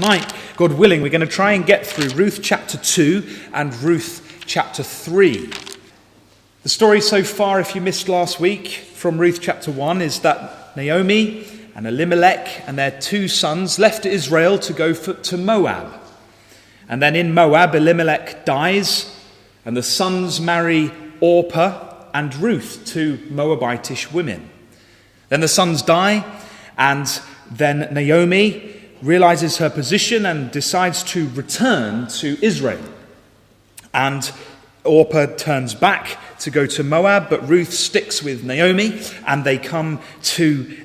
tonight, God willing, we're going to try and get through Ruth chapter 2 and Ruth chapter 3. The story so far, if you missed last week, from Ruth chapter 1 is that Naomi and Elimelech and their two sons left Israel to go to Moab. And then in Moab, Elimelech dies, and the sons marry Orpah and Ruth, two Moabitish women. Then the sons die, and then Naomi realizes her position and decides to return to Israel. And Orpah turns back to go to Moab, but Ruth sticks with Naomi, and they come to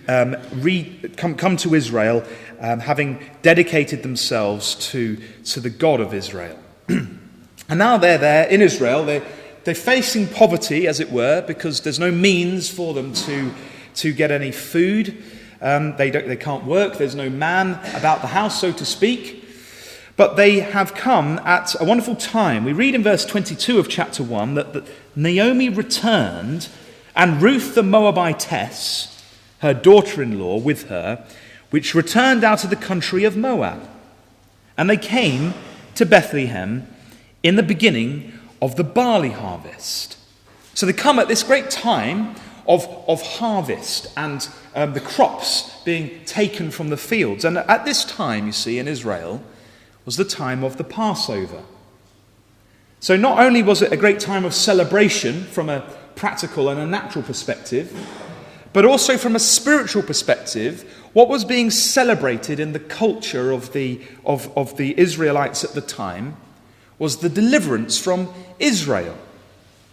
Israel, having dedicated themselves to the God of Israel. And now they're there in Israel. They're facing poverty, as it were, because there's no means for them to get any food. They can't work. There's no man about the house, so to speak. But they have come at a wonderful time. We read in verse 22 of chapter 1 that Naomi returned, and Ruth the Moabitess, her daughter-in-law, with her, which returned out of the country of Moab. And they came to Bethlehem in the beginning of the barley harvest. So they come at this great time of harvest and the crops being taken from the fields. And at this time, you see, in Israel, was the time of the Passover. So not only was it a great time of celebration from a practical and a natural perspective, but also from a spiritual perspective, what was being celebrated in the culture of the Israelites at the time was the deliverance from Israel.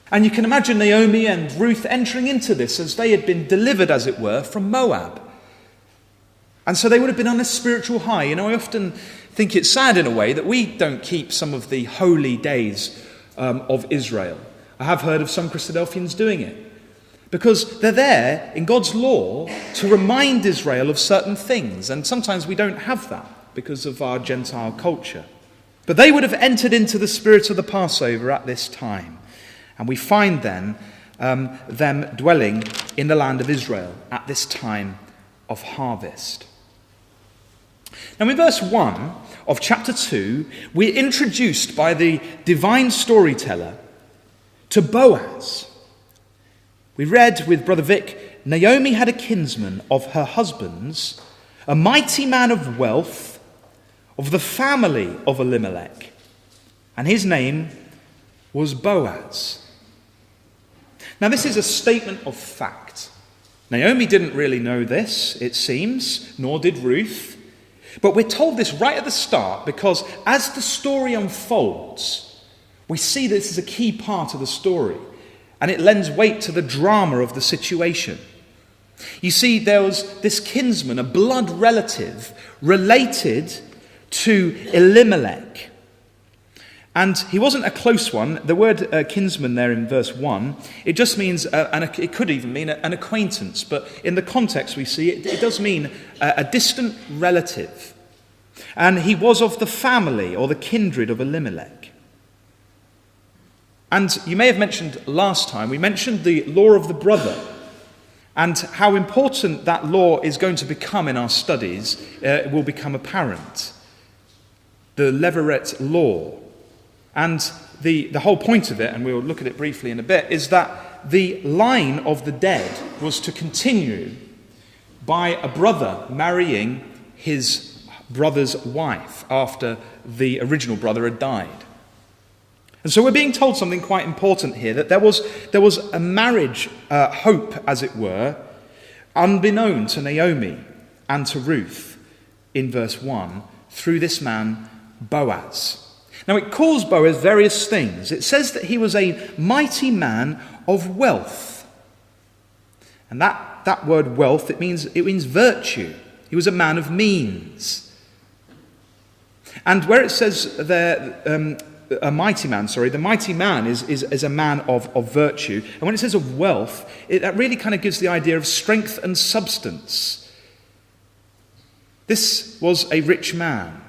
And you can imagine Naomi and Ruth entering into this as they had been delivered, as it were, from Moab. And so they would have been on a spiritual high. You know, I often think it's sad in a way that we don't keep some of the holy days of Israel. I have heard of some Christadelphians doing it, because they're there in God's law to remind Israel of certain things. And sometimes we don't have that because of our Gentile culture. But they would have entered into the spirit of the Passover at this time. And we find then them dwelling in the land of Israel at this time of harvest. Now in verse 1 of chapter 2, we're introduced by the divine storyteller to Boaz. We read with Brother Vic, Naomi had a kinsman of her husband's, a mighty man of wealth, of the family of Elimelech, and his name was Boaz. Now this is a statement of fact. Naomi didn't really know this, it seems, nor did Ruth. But we're told this right at the start because as the story unfolds, we see this is a key part of the story, and it lends weight to the drama of the situation. You see, there was this kinsman, a blood relative, related to Elimelech. And he wasn't a close one. The word kinsman there in verse 1, it just means, it could even mean an acquaintance, but in the context we see, it does mean a distant relative. And he was of the family or the kindred of Elimelech. And you may have mentioned last time, we mentioned the law of the brother, and how important that law is going to become in our studies will become apparent. The Levirate law. And the whole point of it, and we'll look at it briefly in a bit, is that the line of the dead was to continue by a brother marrying his brother's wife after the original brother had died. And so we're being told something quite important here, that there was a marriage hope, as it were, unbeknown to Naomi and to Ruth in verse 1, through this man Boaz. Now it calls Boaz various things. It says that he was a mighty man of wealth. And that word wealth, it means virtue. He was a man of means. And where it says there, the mighty man is a man of virtue. And when it says of wealth, that really kind of gives the idea of strength and substance. This was a rich man.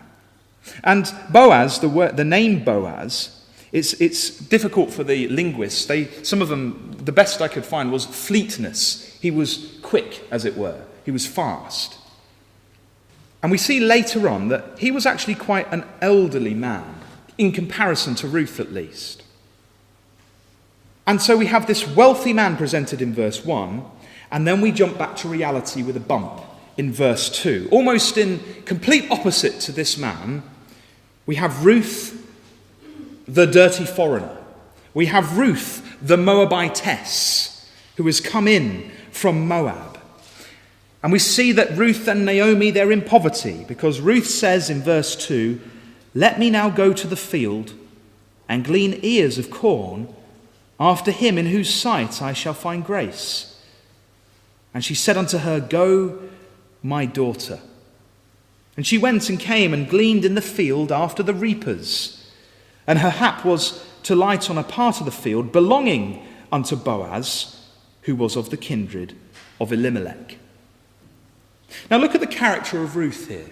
And Boaz, the name Boaz, it's difficult for the linguists. Some of them, the best I could find was fleetness. He was quick, as it were. He was fast. And we see later on that he was actually quite an elderly man, in comparison to Ruth at least. And so we have this wealthy man presented in verse 1, and then we jump back to reality with a bump in verse 2. Almost in complete opposite to this man, we have Ruth, the dirty foreigner. We have Ruth, the Moabitess, who has come in from Moab. And we see that Ruth and Naomi, they're in poverty, because Ruth says in verse 2, "Let me now go to the field and glean ears of corn after him in whose sight I shall find grace." And she said unto her, "Go, my daughter." And she went and came and gleaned in the field after the reapers. And her hap was to light on a part of the field belonging unto Boaz, who was of the kindred of Elimelech. Now look at the character of Ruth here.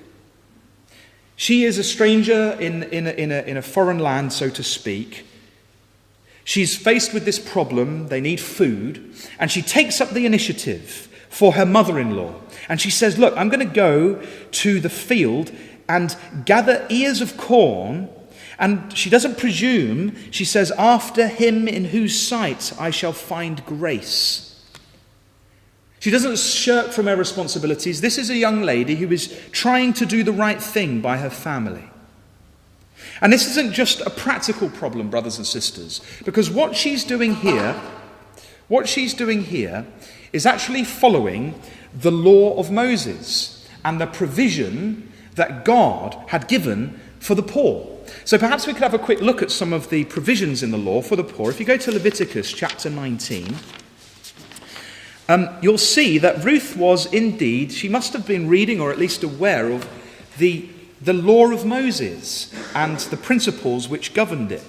She is a stranger in a foreign land, so to speak. She's faced with this problem. They need food. And she takes up the initiative for her mother-in-law. And she says, look, I'm going to go to the field and gather ears of corn. And she doesn't presume. She says, after him in whose sight I shall find grace. She doesn't shirk from her responsibilities. This is a young lady who is trying to do the right thing by her family. And this isn't just a practical problem, brothers and sisters, because what she's doing here is actually following the law of Moses and the provision that God had given for the poor. So perhaps we could have a quick look at some of the provisions in the law for the poor. If you go to Leviticus chapter 19, you'll see that Ruth was indeed, she must have been reading or at least aware of the law of Moses and the principles which governed it.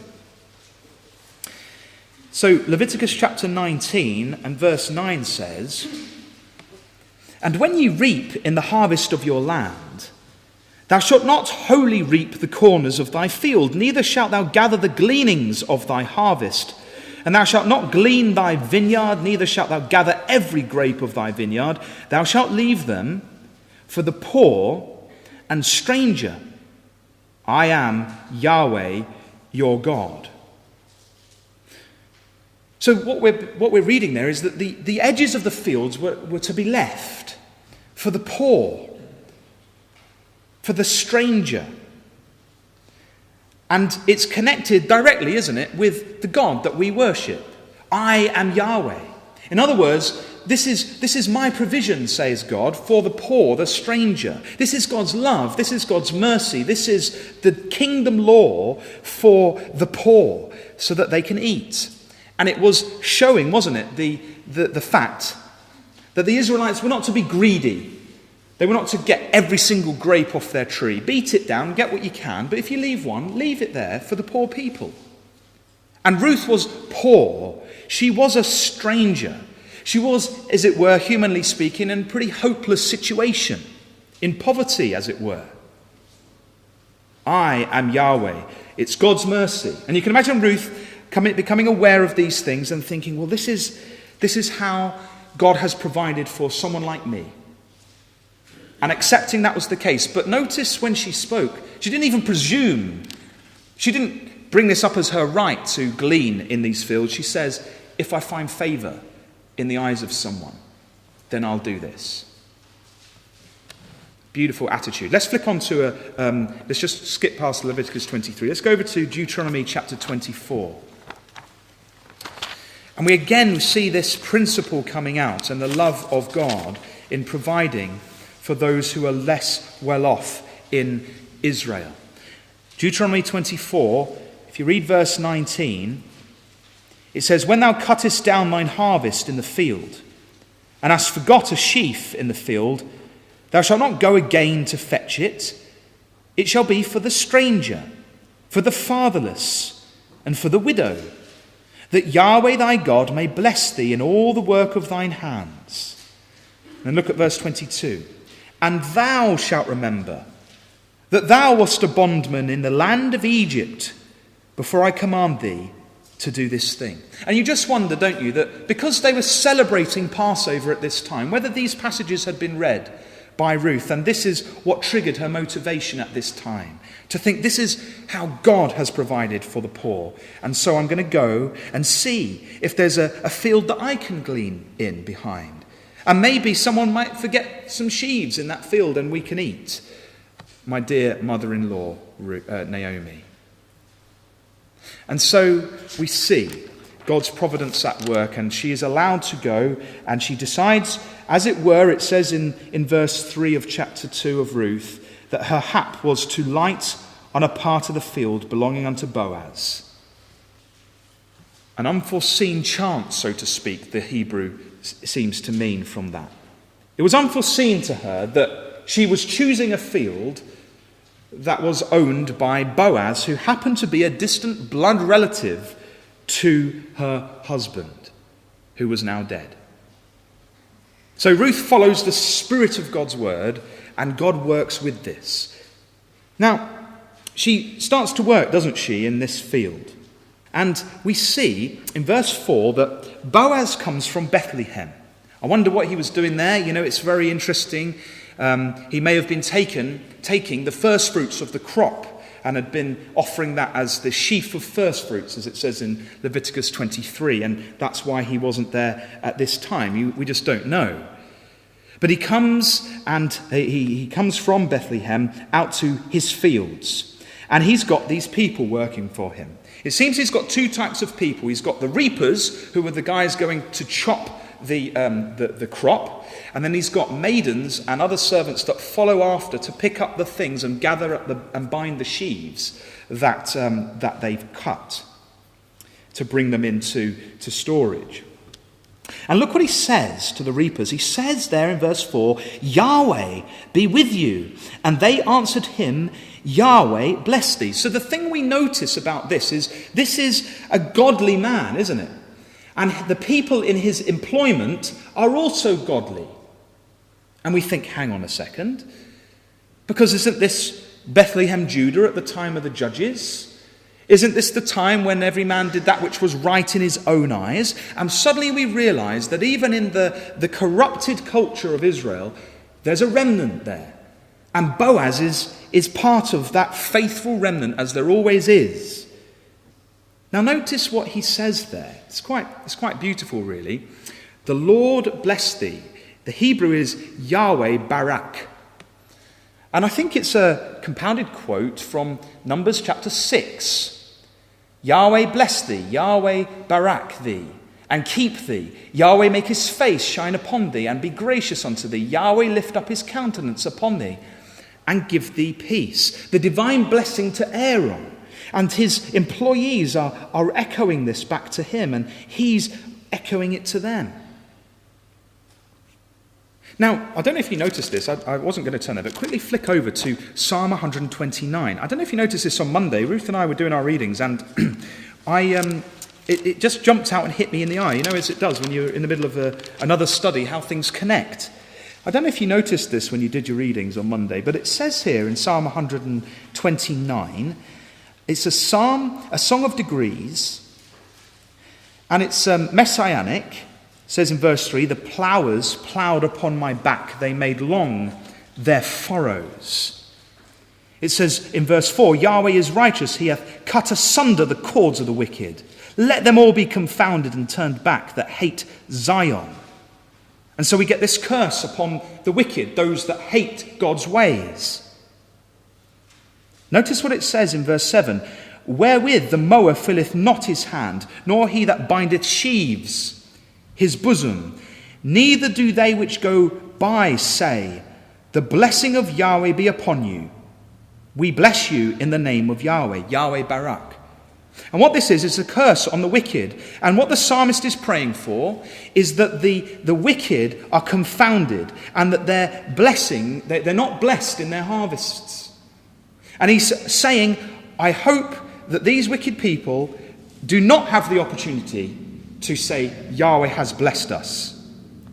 So Leviticus chapter 19 and verse 9 says, "And when ye reap in the harvest of your land, thou shalt not wholly reap the corners of thy field, neither shalt thou gather the gleanings of thy harvest. And thou shalt not glean thy vineyard, neither shalt thou gather every grape of thy vineyard. Thou shalt leave them for the poor and stranger. I am Yahweh your God." So what we're reading there is that the edges of the fields were to be left for the poor, for the stranger. And it's connected directly, isn't it, with the God that we worship. I am Yahweh. In other words, this is my provision, says God, for the poor, the stranger. This is God's love. This is God's mercy. This is the kingdom law for the poor so that they can eat. And it was showing, wasn't it, the fact that the Israelites were not to be greedy. They were not to get every single grape off their tree. Beat it down, get what you can, but if you leave one, leave it there for the poor people. And Ruth was poor. She was a stranger. She was, as it were, humanly speaking, in a pretty hopeless situation, in poverty, as it were. I am Yahweh. It's God's mercy. And you can imagine Ruth becoming aware of these things and thinking, well, this is how God has provided for someone like me. And accepting that was the case. But notice when she spoke, she didn't even presume. She didn't bring this up as her right to glean in these fields. She says, if I find favor in the eyes of someone, then I'll do this. Beautiful attitude. Let's flick on to let's just skip past Leviticus 23. Let's go over to Deuteronomy chapter 24. And we again see this principle coming out and the love of God in providing for those who are less well off in Israel. Deuteronomy 24, if you read verse 19, it says, "When thou cuttest down thine harvest in the field, and hast forgot a sheaf in the field, thou shalt not go again to fetch it. It shall be for the stranger, for the fatherless, and for the widow, that Yahweh thy God may bless thee in all the work of thine hands." And look at verse 22. "And thou shalt remember that thou wast a bondman in the land of Egypt before I command thee to do this thing." And you just wonder, don't you, that because they were celebrating Passover at this time, whether these passages had been read by Ruth. And this is what triggered her motivation at this time, to think this is how God has provided for the poor. And so I'm going to go and see if there's a field that I can glean in behind. And maybe someone might forget some sheaves in that field and we can eat. My dear mother-in-law, Naomi. And so we see God's providence at work, and she is allowed to go, and she decides, as it were, it says in verse 3 of chapter 2 of Ruth, that her hap was to light on a part of the field belonging unto Boaz. An unforeseen chance, so to speak, the Hebrew seems to mean from that. It was unforeseen to her that she was choosing a field that was owned by Boaz, who happened to be a distant blood relative to her husband, who was now dead. So Ruth follows the spirit of God's word, and God works with this. Now, she starts to work, doesn't she, in this field. And we see in verse 4 that Boaz comes from Bethlehem. I wonder what he was doing there. You know, it's very interesting. He may have been taking the first fruits of the crop and had been offering that as the sheaf of first fruits, as it says in Leviticus 23, and that's why he wasn't there at this time. We just don't know. But he comes, and he comes from Bethlehem out to his fields, and he's got these people working for him. It seems he's got two types of people. He's got the reapers, who are the guys going to chop the crop, and then he's got maidens and other servants that follow after to pick up the things and gather up and bind the sheaves that they've cut to bring them into storage. And look what he says to the reapers. He says there in verse 4, Yahweh be with you. And they answered him, Yahweh bless thee. So the thing we notice about this is a godly man, isn't it? And the people in his employment are also godly. And we think, hang on a second, because isn't this Bethlehem, Judah at the time of the judges? Isn't this the time when every man did that which was right in his own eyes? And suddenly we realize that even in the corrupted culture of Israel, there's a remnant there. And Boaz is part of that faithful remnant, as there always is. Now notice what he says there. It's quite beautiful, really. The Lord bless thee. The Hebrew is Yahweh Barak. And I think it's a compounded quote from Numbers chapter 6. Yahweh bless thee, Yahweh barak thee, and keep thee. Yahweh make his face shine upon thee, and be gracious unto thee. Yahweh lift up his countenance upon thee, and give thee peace. The divine blessing to Aaron. And his employees are echoing this back to him, and he's echoing it to them. Now, I don't know if you noticed this. I wasn't going to turn there, but quickly flick over to Psalm 129. I don't know if you noticed this on Monday. Ruth and I were doing our readings, and it just jumped out and hit me in the eye. You know, as it does when you're in the middle of another study, how things connect. I don't know if you noticed this when you did your readings on Monday, but it says here in Psalm 129, it's a song of degrees, and it's messianic. It says in verse 3, the ploughers ploughed upon my back, they made long their furrows. It says in verse 4, Yahweh is righteous, he hath cut asunder the cords of the wicked. Let them all be confounded and turned back that hate Zion. And so we get this curse upon the wicked, those that hate God's ways. Notice what it says in verse 7, wherewith the mower filleth not his hand, nor he that bindeth sheaves his bosom. Neither do they which go by say, the blessing of Yahweh be upon you. We bless you in the name of Yahweh, Yahweh Barak. And what this is a curse on the wicked. And what the psalmist is praying for is that the wicked are confounded, and that their blessing, they're not blessed in their harvests. And he's saying, I hope that these wicked people do not have the opportunity to say, Yahweh has blessed us.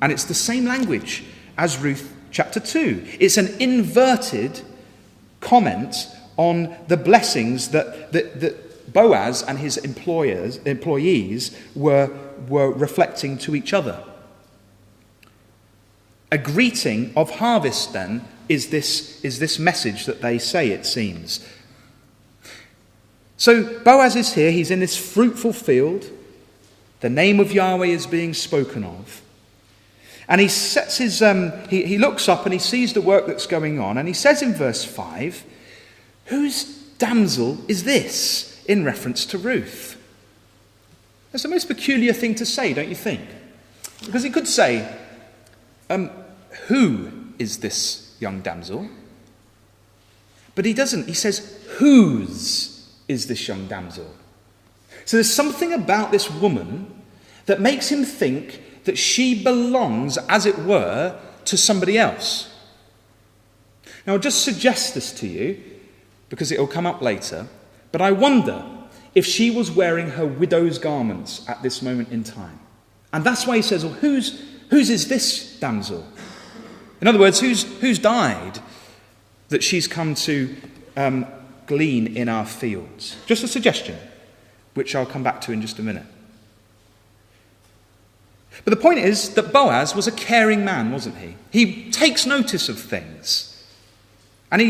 And it's the same language as Ruth chapter 2. It's an inverted comment on the blessings that Boaz and his employees were reflecting to each other. A greeting of harvest, then, is this message that they say, it seems. So Boaz is here. He's in this fruitful field. The name of Yahweh is being spoken of. And he sets his, he looks up and he sees the work that's going on. And he says in verse 5, "Whose damsel is this?" in reference to Ruth. That's the most peculiar thing to say, don't you think? Because he could say, "Who is this young damsel?" But he doesn't. He says, "Whose is this young damsel?" So there's something about this woman that makes him think that she belongs, as it were, to somebody else. Now, I'll just suggest this to you, because it will come up later, but I wonder if she was wearing her widow's garments at this moment in time. And that's why he says, "Well, whose is this damsel?" In other words, who's died that she's come to glean in our fields? Just a suggestion, which I'll come back to in just a minute. But the point is that Boaz was a caring man, wasn't he? He takes notice of things. And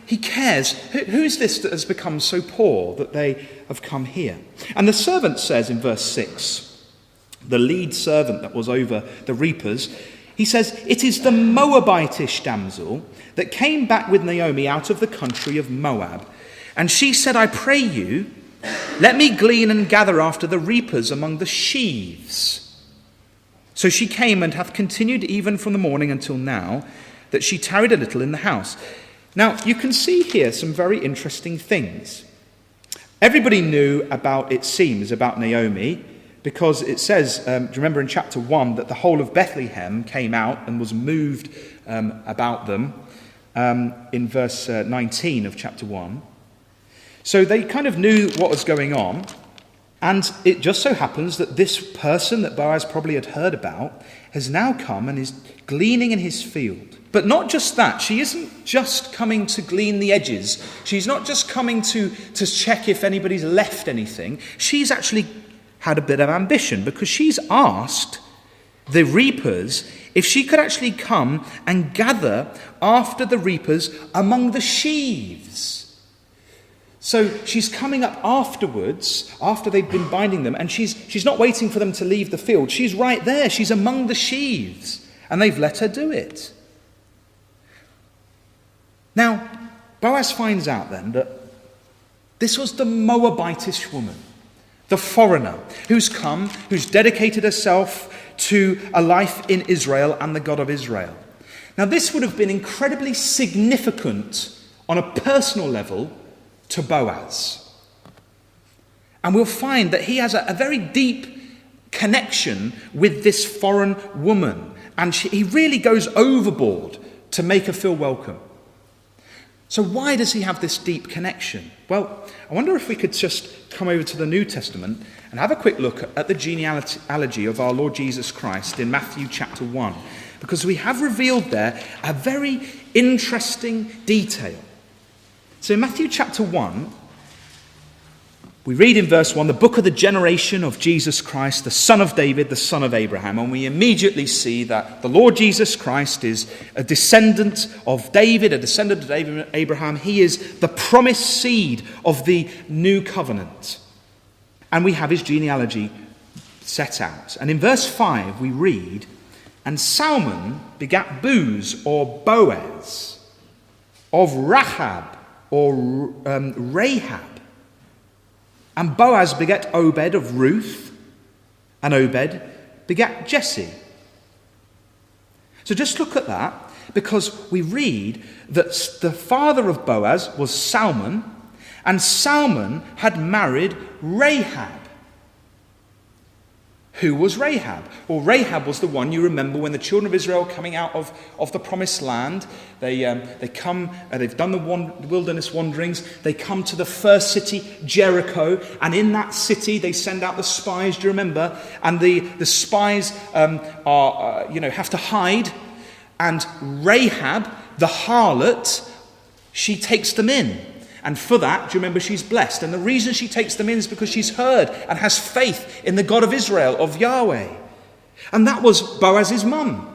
he cares. Who's this that has become so poor that they have come here? And the servant says in verse 6, the lead servant that was over the reapers, he says, "It is the Moabitish damsel that came back with Naomi out of the country of Moab. And she said, 'I pray you, let me glean and gather after the reapers among the sheaves.' So she came and hath continued even from the morning until now, that she tarried a little in the house." Now, you can see here some very interesting things. Everybody knew about, it seems, about Naomi, because it says, do you remember in chapter 1, that the whole of Bethlehem came out and was moved about them in verse 19 of chapter 1. So they kind of knew what was going on. And it just so happens that this person that Boaz probably had heard about has now come and is gleaning in his field. But not just that. She isn't just coming to glean the edges. She's not just coming to check if anybody's left anything. She's actually had a bit of ambition, because she's asked the reapers if she could actually come and gather after the reapers among the sheaves. So she's coming up afterwards, after they've been binding them, and she's not waiting for them to leave the field. She's right there. She's among the sheaves, and they've let her do it. Now, Boaz finds out then that this was the Moabitish woman, the foreigner, who's come, who's dedicated herself to a life in Israel and the God of Israel. Now, this would have been incredibly significant on a personal level to Boaz. And we'll find that he has a very deep connection with this foreign woman. And he really goes overboard to make her feel welcome. So why does he have this deep connection? Well, I wonder if we could just come over to the New Testament and have a quick look at the genealogy of our Lord Jesus Christ in Matthew chapter 1. Because we have revealed there a very interesting detail. So in Matthew chapter 1, we read in verse 1, the book of the generation of Jesus Christ, the son of David, the son of Abraham. And we immediately see that the Lord Jesus Christ is a descendant of David, a descendant of Abraham. He is the promised seed of the new covenant. And we have his genealogy set out. And in verse 5 we read, "And Salmon begat Booz, or Boaz, of Rahab, or Rahab. And Boaz begat Obed of Ruth, and Obed begat Jesse." So just look at that, because we read that the father of Boaz was Salmon, and Salmon had married Rahab. Who was Rahab? Well, Rahab was the one, you remember, when the children of Israel coming out of the promised land, they come, they've done the wilderness wanderings, they come to the first city, Jericho, and in that city they send out the spies, do you remember? And the spies have to hide, and Rahab, the harlot, she takes them in. And for that, do you remember, she's blessed. And the reason she takes them in is because she's heard and has faith in the God of Israel, of Yahweh. And that was Boaz's mum.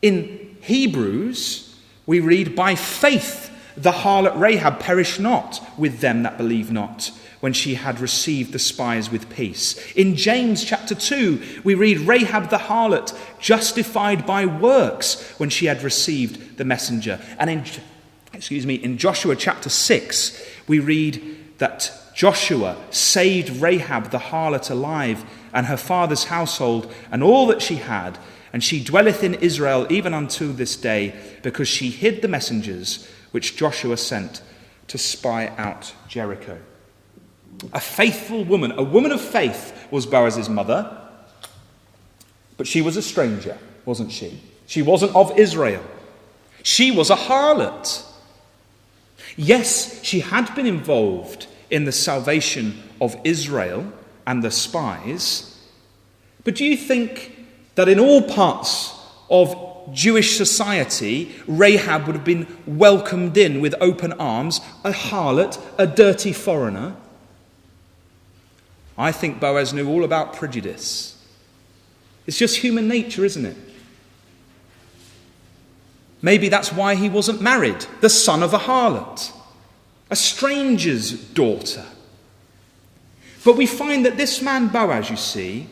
In Hebrews, we read, by faith the harlot Rahab perished not with them that believe not, when she had received the spies with peace. In James chapter 2, we read Rahab the harlot justified by works when she had received the messenger. And in Joshua chapter 6, we read that Joshua saved Rahab the harlot alive and her father's household and all that she had, and she dwelleth in Israel even unto this day, because she hid the messengers which Joshua sent to spy out Jericho. A faithful woman, a woman of faith, was Boaz's mother, but she was a stranger, wasn't she? She wasn't of Israel. She was a harlot. Yes, she had been involved in the salvation of Israel and the spies, but do you think that in all parts of Jewish society, Rahab would have been welcomed in with open arms, a harlot, a dirty foreigner? I think Boaz knew all about prejudice. It's just human nature, isn't it? Maybe that's why he wasn't married, the son of a harlot, a stranger's daughter. But we find that this man Boaz, you see,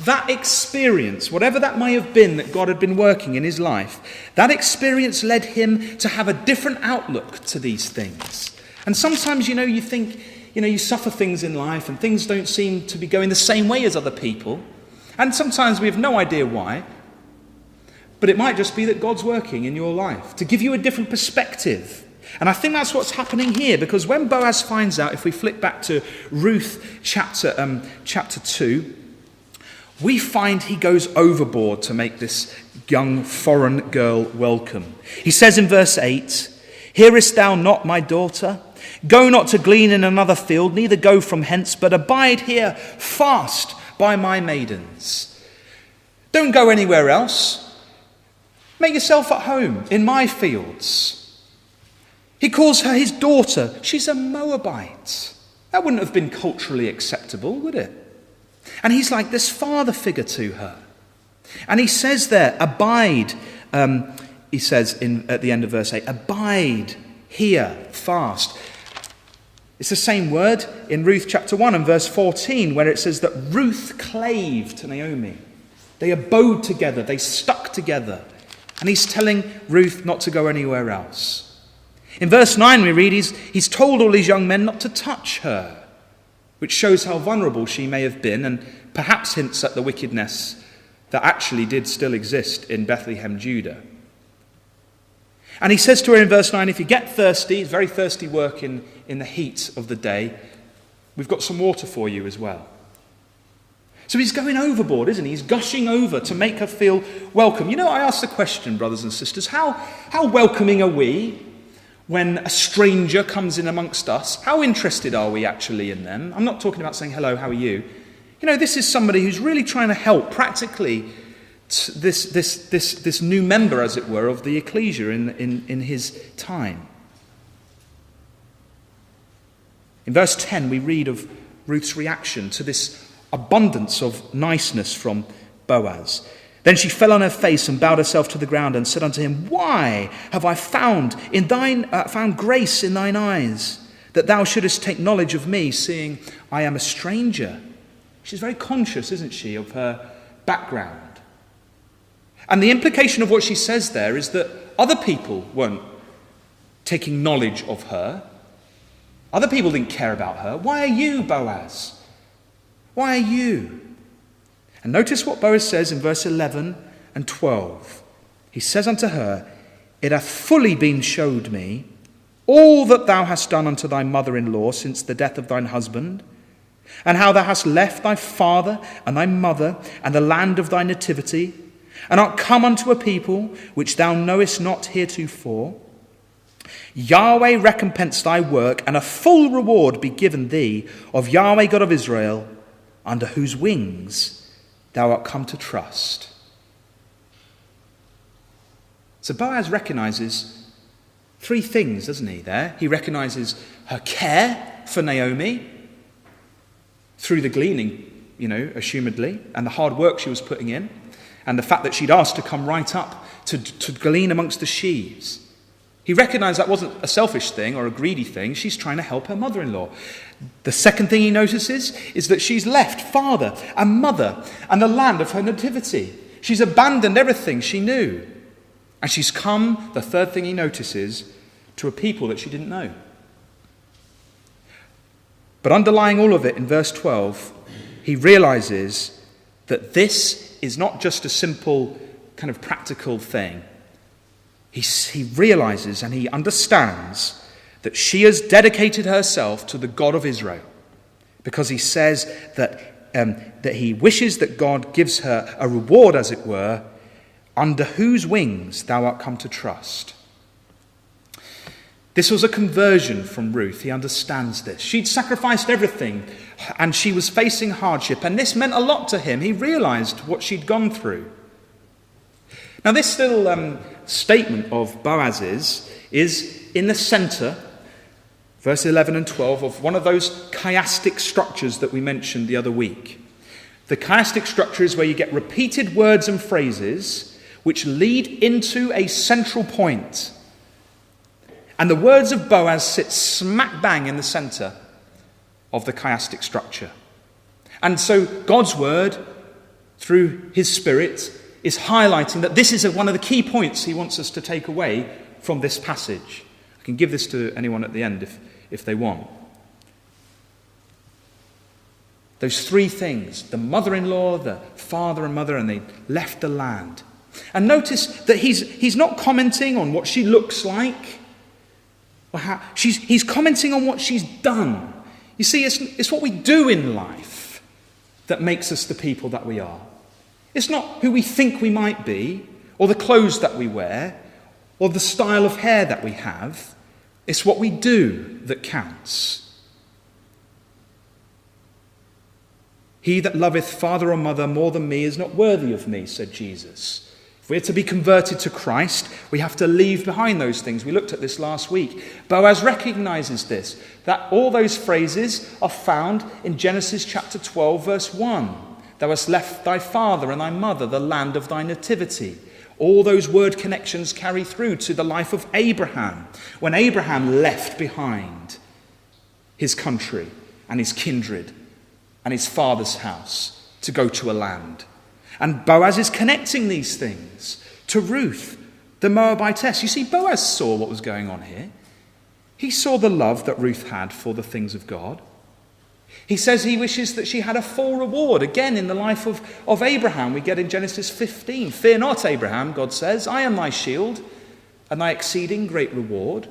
that experience, whatever that may have been that God had been working in his life, that experience led him to have a different outlook to these things. And sometimes, you think, you suffer things in life and things don't seem to be going the same way as other people. And sometimes we have no idea why. But it might just be that God's working in your life to give you a different perspective. And I think that's what's happening here, because when Boaz finds out, if we flick back to Ruth chapter 2, we find he goes overboard to make this young foreign girl welcome. He says in verse 8, "Hearest thou not, my daughter? Go not to glean in another field, neither go from hence, but abide here fast by my maidens." Don't go anywhere else. Make yourself at home in my fields. He calls her his daughter. She's a Moabite. That wouldn't have been culturally acceptable, would it? And he's like this father figure to her. And he says there, abide, he says at the end of verse 8, abide here fast. It's the same word in Ruth chapter 1 and verse 14, where it says that Ruth clave to Naomi. They abode together, they stuck together. And he's telling Ruth not to go anywhere else. In verse 9 we read he's told all these young men not to touch her, which shows how vulnerable she may have been and perhaps hints at the wickedness that actually did still exist in Bethlehem, Judah. And he says to her in verse 9, if you get thirsty, it's very thirsty work in the heat of the day, we've got some water for you as well. So he's going overboard, isn't he? He's gushing over to make her feel welcome. I ask the question, brothers and sisters, how welcoming are we when a stranger comes in amongst us? How interested are we actually in them? I'm not talking about saying, hello, how are you? This is somebody who's really trying to help practically this new member, as it were, of the ecclesia in his time. In verse 10, we read of Ruth's reaction to this abundance of niceness from Boaz. Then she fell on her face and bowed herself to the ground and said unto him, Why have I found grace in thine eyes, that thou shouldest take knowledge of me, seeing I am a stranger? She's very conscious, isn't she, of her background. And the implication of what she says there is that other people weren't taking knowledge of her. Other people didn't care about her. Why are you, Boaz? Why are you? And notice what Boaz says in verse 11 and 12. He says unto her, It hath fully been showed me all that thou hast done unto thy mother-in-law since the death of thine husband, and how thou hast left thy father and thy mother and the land of thy nativity, and art come unto a people which thou knowest not heretofore. Yahweh recompense thy work, and a full reward be given thee of Yahweh God of Israel, under whose wings thou art come to trust. So Boaz recognizes three things, doesn't he, there? He recognizes her care for Naomi through the gleaning, assumedly, and the hard work she was putting in. and the fact that she'd asked to come right up to glean amongst the sheaves. He recognized that wasn't a selfish thing or a greedy thing. She's trying to help her mother-in-law. The second thing he notices is that she's left father and mother and the land of her nativity. She's abandoned everything she knew. And she's come, the third thing he notices, to a people that she didn't know. But underlying all of it in verse 12, he realizes that this is not just a simple kind of practical thing. He realizes and he understands that she has dedicated herself to the God of Israel, because he says that he wishes that God gives her a reward, as it were, under whose wings thou art come to trust. This was a conversion from Ruth. He understands this. She'd sacrificed everything and she was facing hardship, and this meant a lot to him. He realized what she'd gone through. Now, this little statement of Boaz's is in the center, verse 11 and 12, of one of those chiastic structures that we mentioned the other week. The chiastic structure is where you get repeated words and phrases which lead into a central point. And the words of Boaz sit smack bang in the center of the chiastic structure. And so God's word, through his Spirit, is highlighting that this is one of the key points he wants us to take away from this passage. I can give this to anyone at the end if they want. Those three things: the mother-in-law, the father and mother, and they left the land. And notice that he's not commenting on what she looks like, or how he's commenting on what she's done. You see, it's what we do in life that makes us the people that we are. It's not who we think we might be, or the clothes that we wear, or the style of hair that we have. It's what we do that counts. He that loveth father or mother more than me is not worthy of me, said Jesus. If we're to be converted to Christ, we have to leave behind those things. We looked at this last week. Boaz recognizes this, that all those phrases are found in Genesis chapter 12, verse 1. Thou hast left thy father and thy mother, the land of thy nativity. All those word connections carry through to the life of Abraham, when Abraham left behind his country and his kindred and his father's house to go to a land. And Boaz is connecting these things to Ruth, the Moabitess. You see, Boaz saw what was going on here. He saw the love that Ruth had for the things of God. He says he wishes that she had a full reward. Again, in the life of Abraham, we get in Genesis 15. Fear not, Abraham, God says, I am thy shield and thy exceeding great reward.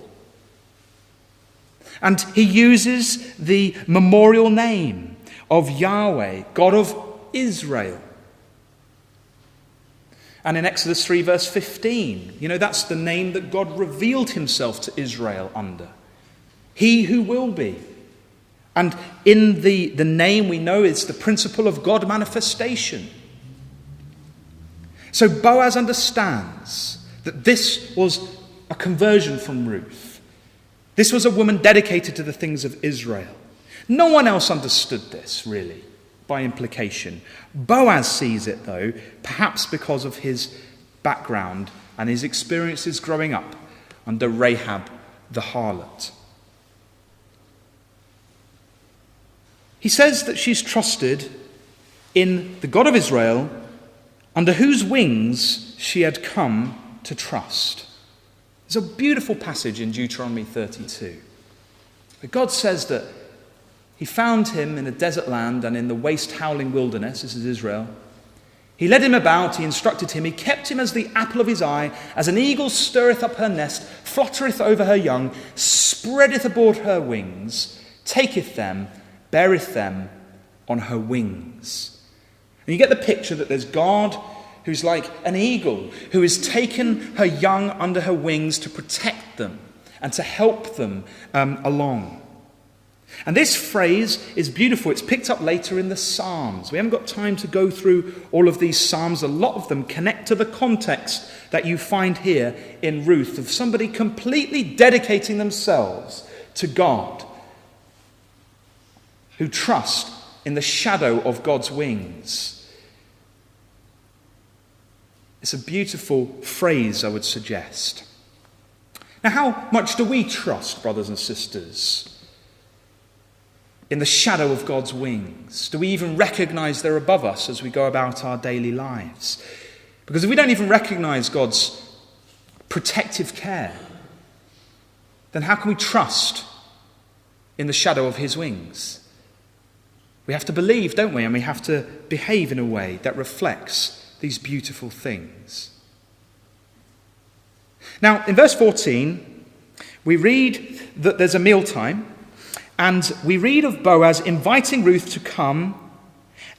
And he uses the memorial name of Yahweh, God of Israel. And in Exodus 3, verse 15, that's the name that God revealed himself to Israel under. He who will be. And in the name we know is the principle of God manifestation. So Boaz understands that this was a conversion from Ruth. This was a woman dedicated to the things of Israel. No one else understood this, really, by implication. Boaz sees it, though, perhaps because of his background and his experiences growing up under Rahab the harlot. He says that she's trusted in the God of Israel, under whose wings she had come to trust. There's a beautiful passage in Deuteronomy 32. But God says that he found him in a desert land and in the waste howling wilderness. This is Israel. He led him about, he instructed him, he kept him as the apple of his eye, as an eagle stirreth up her nest, fluttereth over her young, spreadeth abroad her wings, taketh them, beareth them on her wings. And you get the picture that there's God who's like an eagle, who has taken her young under her wings to protect them and to help them along. And this phrase is beautiful. It's picked up later in the Psalms. We haven't got time to go through all of these Psalms. A lot of them connect to the context that you find here in Ruth, of somebody completely dedicating themselves to God, who trust in the shadow of God's wings. It's a beautiful phrase, I would suggest. Now, how much do we trust, brothers and sisters, in the shadow of God's wings? Do we even recognize they're above us as we go about our daily lives? Because if we don't even recognize God's protective care, then how can we trust in the shadow of his wings? We have to believe, don't we? And we have to behave in a way that reflects these beautiful things. Now, in verse 14, we read that there's a mealtime, and we read of Boaz inviting Ruth to come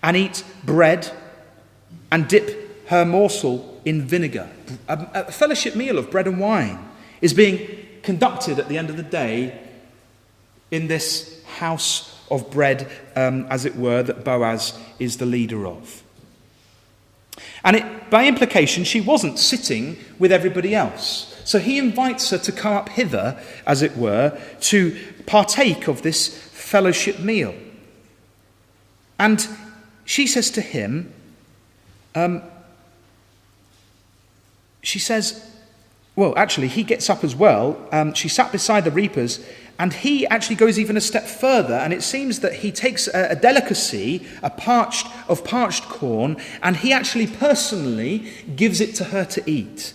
and eat bread and dip her morsel in vinegar. A fellowship meal of bread and wine is being conducted at the end of the day in this house of bread, as it were, that Boaz is the leader of. And by implication, she wasn't sitting with everybody else. So he invites her to come up hither, as it were, to partake of this fellowship meal. And she says to him, he gets up as well. She sat beside the reapers, and he actually goes even a step further, and it seems that he takes a delicacy, parched corn, and he actually personally gives it to her to eat.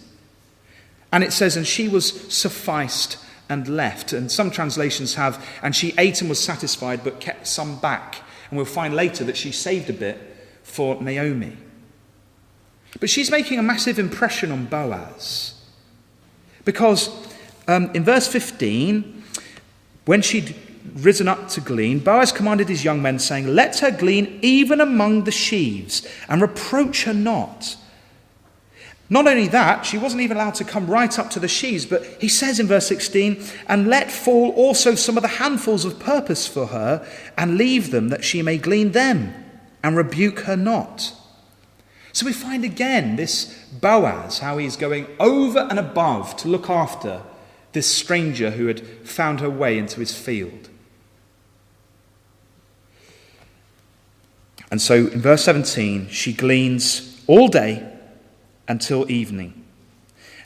And it says, and she was sufficed and left. And some translations have, and she ate and was satisfied, but kept some back. And we'll find later that she saved a bit for Naomi. But she's making a massive impression on Boaz. Because in verse 15, when she'd risen up to glean, Boaz commanded his young men, saying, "Let her glean even among the sheaves, and reproach her not." Not only that, she wasn't even allowed to come right up to the sheaves, but he says in verse 16, "And let fall also some of the handfuls of purpose for her, and leave them, that she may glean them, and rebuke her not." So we find again this Boaz, how he's going over and above to look after this stranger who had found her way into his field. And so in verse 17, she gleans all day until evening.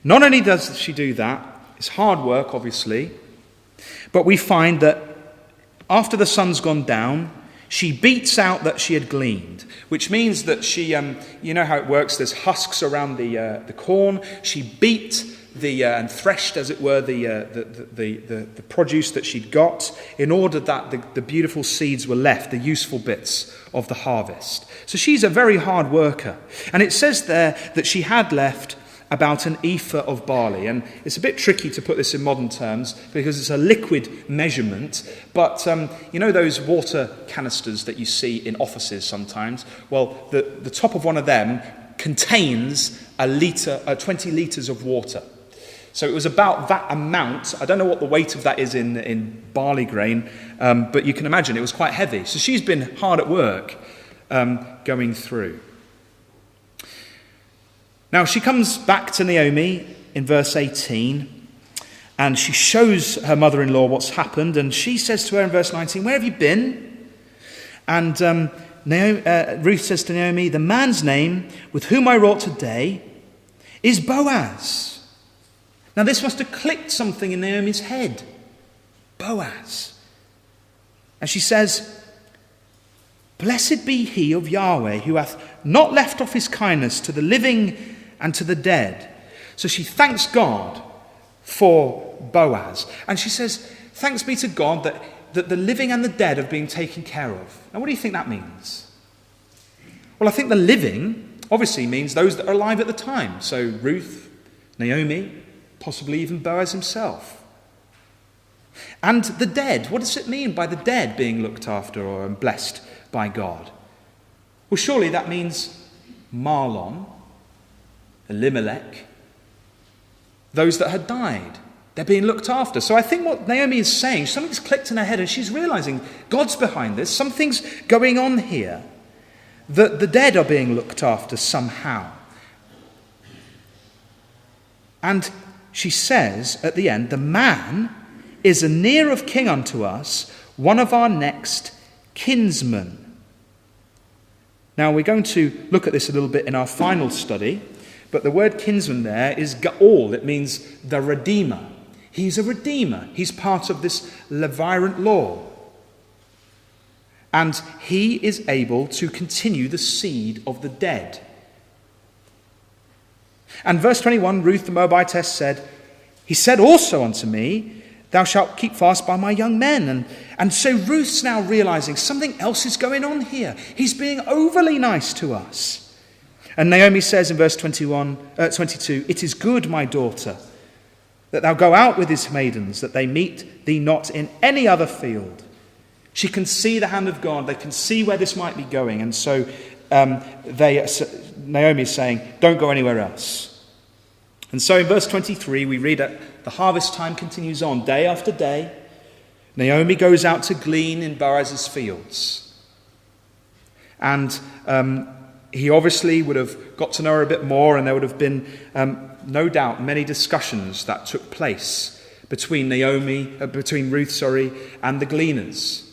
Not only does she do that, it's hard work obviously, but we find that after the sun's gone down, she beats out that she had gleaned, which means that she, you know how it works, there's husks around the corn. She beat and threshed, as it were, the produce that she'd got, in order that the beautiful seeds were left, the useful bits of the harvest. So she's a very hard worker. And it says there that she had left about an ephah of barley. And it's a bit tricky to put this in modern terms because it's a liquid measurement. But you know those water canisters that you see in offices sometimes? Well, the top of one of them contains 20 litres of water. So it was about that amount. I don't know what the weight of that is in barley grain, but you can imagine it was quite heavy. So she's been hard at work going through. Now she comes back to Naomi in verse 18, and she shows her mother-in-law what's happened, and she says to her in verse 19, "Where have you been?" And Ruth says to Naomi, "The man's name with whom I wrought today is Boaz." Now this must have clicked something in Naomi's head. Boaz. And she says, "Blessed be he of Yahweh, who hath not left off his kindness to the living and to the dead." So she thanks God for Boaz. And she says, thanks be to God that the living and the dead are being taken care of. Now what do you think that means? Well, I think the living obviously means those that are alive at the time. So Ruth, Naomi, possibly even Boaz himself. And the dead, what does it mean by the dead being looked after or blessed by God? Well, surely that means Mahlon, Elimelech, those that had died. They're being looked after. So I think what Naomi is saying, something's clicked in her head and she's realizing God's behind this. Something's going on here. That the dead are being looked after somehow. And she says at the end, "The man is a near of kin unto us, one of our next kinsmen." Now we're going to look at this a little bit in our final study, But the word kinsman there is ga'al. It means the redeemer. He's a redeemer. He's part of this levirate law. And he is able to continue the seed of the dead. And verse 21, Ruth the Moabitess said, he said also unto me, thou shalt keep fast by my young men. And so Ruth's now realizing something else is going on here. He's being overly nice to us. And Naomi says in verse 22, it is good, my daughter, that thou go out with his maidens, that they meet thee not in any other field. She can see the hand of God. They can see where this might be going. And so Naomi is saying, don't go anywhere else. And so in verse 23, we read that the harvest time continues on day after day. Naomi goes out to glean in Boaz's fields. And he obviously would have got to know her a bit more, and there would have been, no doubt, many discussions that took place between Ruth, and the gleaners.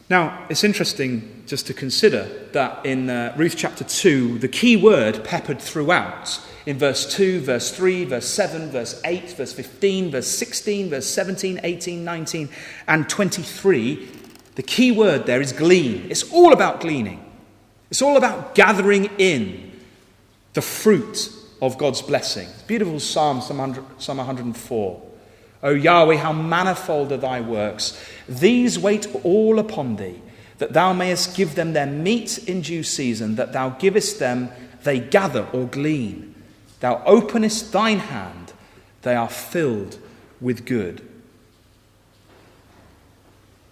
Now, it's interesting just to consider that in Ruth chapter 2, the key word peppered throughout, in verse 2, verse 3, verse 7, verse 8, verse 15, verse 16, verse 17, 18, 19, and 23, the key word there is glean. It's all about gleaning. It's all about gathering in the fruit of God's blessing. Beautiful Psalm 104. O Yahweh, how manifold are thy works. These wait all upon thee, that thou mayest give them their meat in due season, that thou givest them, they gather or glean. Thou openest thine hand, they are filled with good.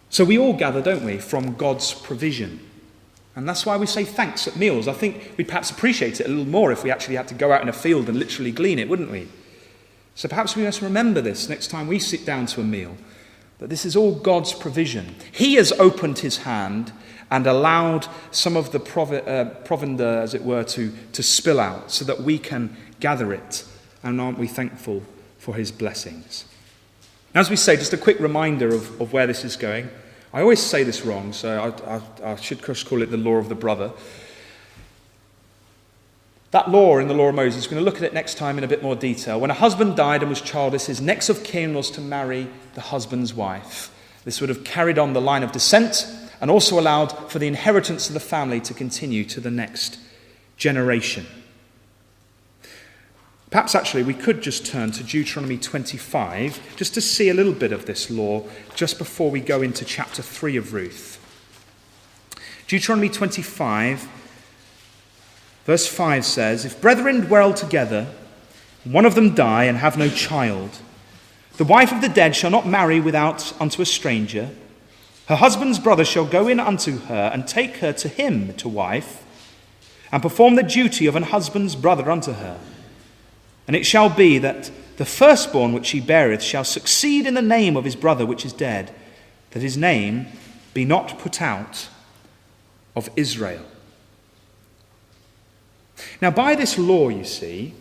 So we all gather, don't we, from God's provision. And that's why we say thanks at meals. I think we'd perhaps appreciate it a little more if we actually had to go out in a field and literally glean it, wouldn't we? So perhaps we must remember this next time we sit down to a meal, that this is all God's provision. He has opened his hand and allowed some of the provender, as it were, to spill out so that we can gather it. And aren't we thankful for his blessings? As we say, just a quick reminder of where this is going. I always say this wrong, so I should just call it the law of the brother. That law in the law of Moses, we're going to look at it next time in a bit more detail. When a husband died and was childless, his next of kin was to marry the husband's wife. This would have carried on the line of descent and also allowed for the inheritance of the family to continue to the next generation. Perhaps actually we could just turn to Deuteronomy 25 just to see a little bit of this law just before we go into chapter 3 of Ruth. Deuteronomy 25 verse 5 says, if brethren dwell together, and one of them die and have no child, the wife of the dead shall not marry without unto a stranger. Her husband's brother shall go in unto her and take her to him to wife, and perform the duty of an husband's brother unto her. And it shall be that the firstborn which she beareth shall succeed in the name of his brother which is dead, that his name be not put out of Israel. Now, by this law, you see,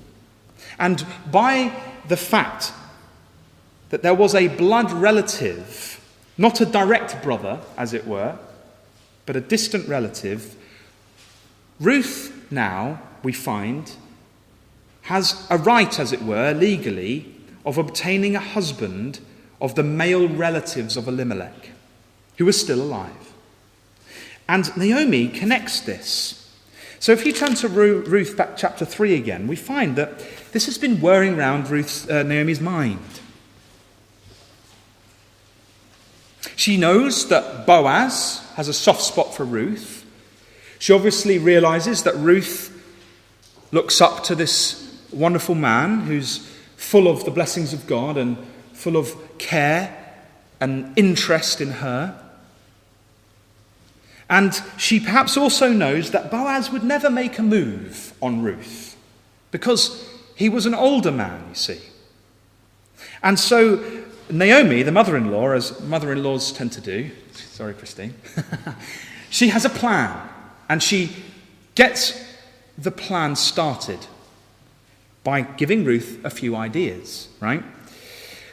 and by the fact that there was a blood relative, not a direct brother, as it were, but a distant relative, Ruth now, we find, has a right, as it were, legally, of obtaining a husband of the male relatives of Elimelech, who was still alive. And Naomi connects this. So if you turn to Ruth chapter 3 again, we find that this has been whirring around Naomi's mind. She knows that Boaz has a soft spot for Ruth. She obviously realizes that Ruth looks up to this wonderful man who's full of the blessings of God and full of care and interest in her. And she perhaps also knows that Boaz would never make a move on Ruth because he was an older man, you see. And so Naomi, the mother-in-law, as mother-in-laws tend to do, sorry, Christine, she has a plan, and she gets the plan started by giving Ruth a few ideas, right?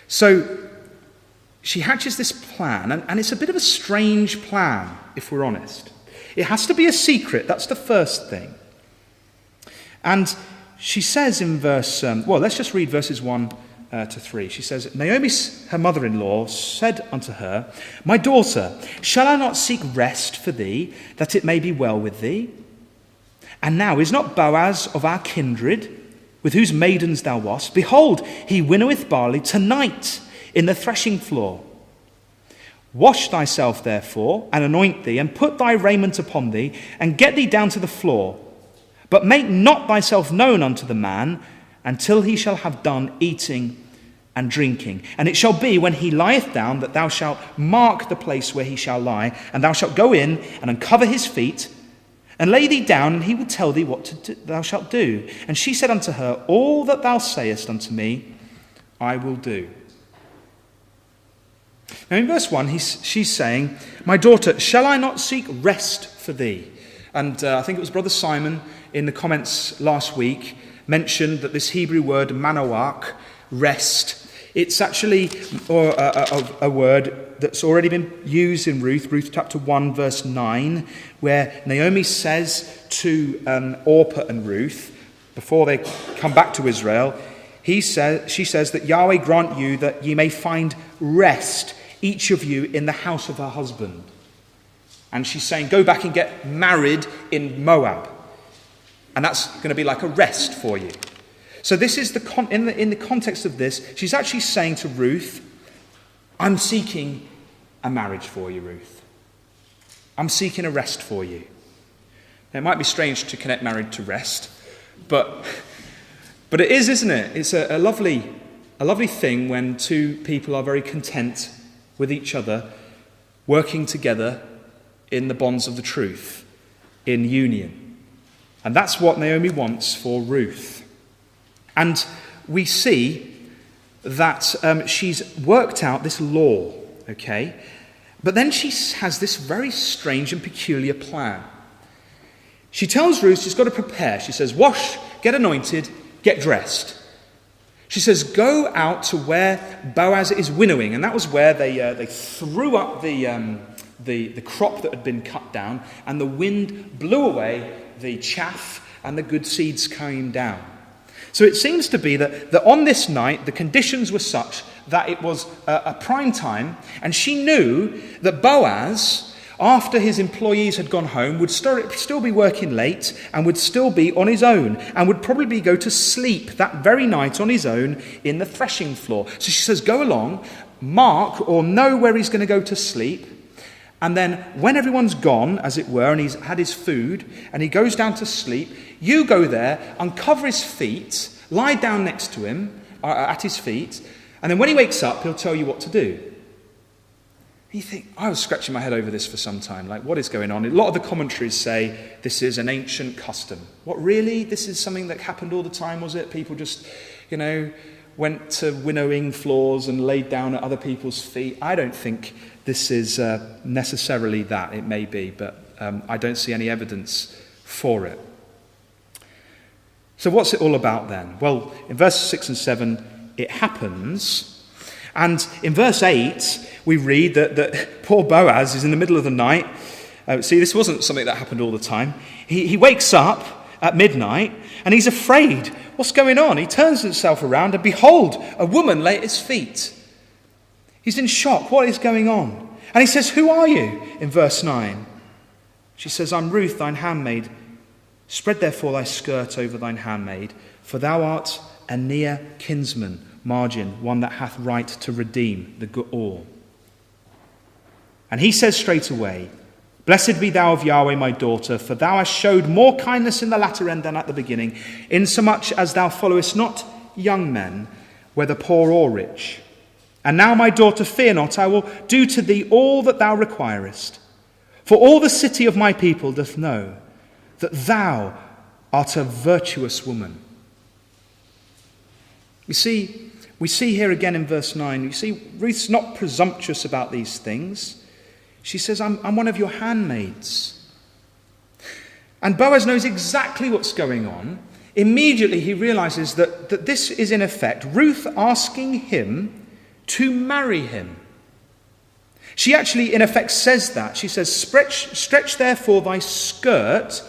So she hatches this plan, and it's a bit of a strange plan, if we're honest. It has to be a secret, that's the first thing. And she says in let's just read verses 1 to 3. She says, Naomi, her mother-in-law, said unto her, My daughter, shall I not seek rest for thee, that it may be well with thee? And now is not Boaz of our kindred, with whose maidens thou wast? Behold, he winnoweth barley tonight in the threshing floor. Wash thyself, therefore, and anoint thee, and put thy raiment upon thee, and get thee down to the floor. But make not thyself known unto the man, until he shall have done eating and drinking. And it shall be, when he lieth down, that thou shalt mark the place where he shall lie, and thou shalt go in and uncover his feet, and lay thee down, and he will tell thee what thou shalt do. And she said unto her, All that thou sayest unto me, I will do. Now in verse 1, she's saying, My daughter, shall I not seek rest for thee? And I think it was Brother Simon in the comments last week mentioned that this Hebrew word manoach, rest, it's actually a word that's already been used in Ruth chapter 1, verse 9, where Naomi says to Orpah and Ruth, before they come back to Israel, she says that Yahweh grant you that ye may find rest, each of you, in the house of her husband. And she's saying, go back and get married in Moab. And that's going to be like a rest for you. So this is in the context of this, she's actually saying to Ruth, I'm seeking a marriage for you, Ruth. I'm seeking a rest for you. Now, it might be strange to connect marriage to rest, but it is, isn't it? It's a lovely thing when two people are very content with each other, working together in the bonds of the truth, in union. And that's what Naomi wants for Ruth. And we see that she's worked out this law, okay? But then she has this very strange and peculiar plan. She tells Ruth she's got to prepare. She says, wash, get anointed, get dressed. She says, go out to where Boaz is winnowing. And that was where they threw up the crop that had been cut down, and the wind blew away the chaff, and the good seeds came down. So it seems to be that on this night, the conditions were such that it was a prime time, and she knew that Boaz, after his employees had gone home, would still be working late and would still be on his own and would probably go to sleep that very night on his own in the threshing floor. So she says, go along, mark or know where he's going to go to sleep, and then when everyone's gone, as it were, and he's had his food and he goes down to sleep, you go there, uncover his feet, lie down next to him, at his feet, and then when he wakes up, he'll tell you what to do. You think, I was scratching my head over this for some time, like, what is going on? A lot of the commentaries say this is an ancient custom. What, really? This is something that happened all the time, was it? People just, went to winnowing floors and laid down at other people's feet. I don't think this is necessarily that. It may be, but I don't see any evidence for it. So what's it all about then? Well, in verses 6 and 7, it happens. And in verse 8, we read that poor Boaz is in the middle of the night. See, this wasn't something that happened all the time. He wakes up at midnight and he's afraid. What's going on? He turns himself around and behold, a woman lay at his feet. He's in shock. What is going on? And he says, who are you? In verse 9. She says, I'm Ruth, thine handmaid. Spread therefore thy skirt over thine handmaid, for thou art a near kinsman, margin, one that hath right to redeem the all. And he says straight away, Blessed be thou of Yahweh, my daughter, for thou hast showed more kindness in the latter end than at the beginning, insomuch as thou followest not young men, whether poor or rich. And now, my daughter, fear not, I will do to thee all that thou requirest. For all the city of my people doth know that thou art a virtuous woman. You see, we see here again in verse 9, you see, Ruth's not presumptuous about these things. She says, I'm one of your handmaids. And Boaz knows exactly what's going on. Immediately he realizes that this is in effect Ruth asking him to marry him. She actually in effect says that. She says, stretch therefore thy skirt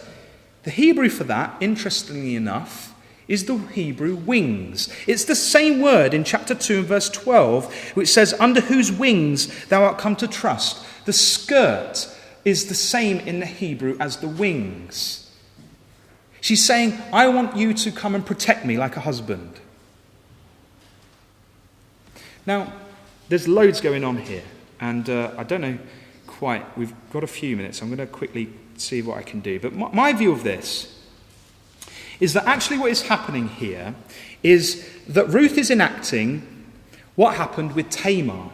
The Hebrew for that, interestingly enough, is the Hebrew wings. It's the same word in chapter 2 and verse 12, which says, under whose wings thou art come to trust. The skirt is the same in the Hebrew as the wings. She's saying, I want you to come and protect me like a husband. Now, there's loads going on here, and I don't know quite, we've got a few minutes, I'm going to quickly see what I can do. But my view of this is that actually what is happening here is that Ruth is enacting what happened with Tamar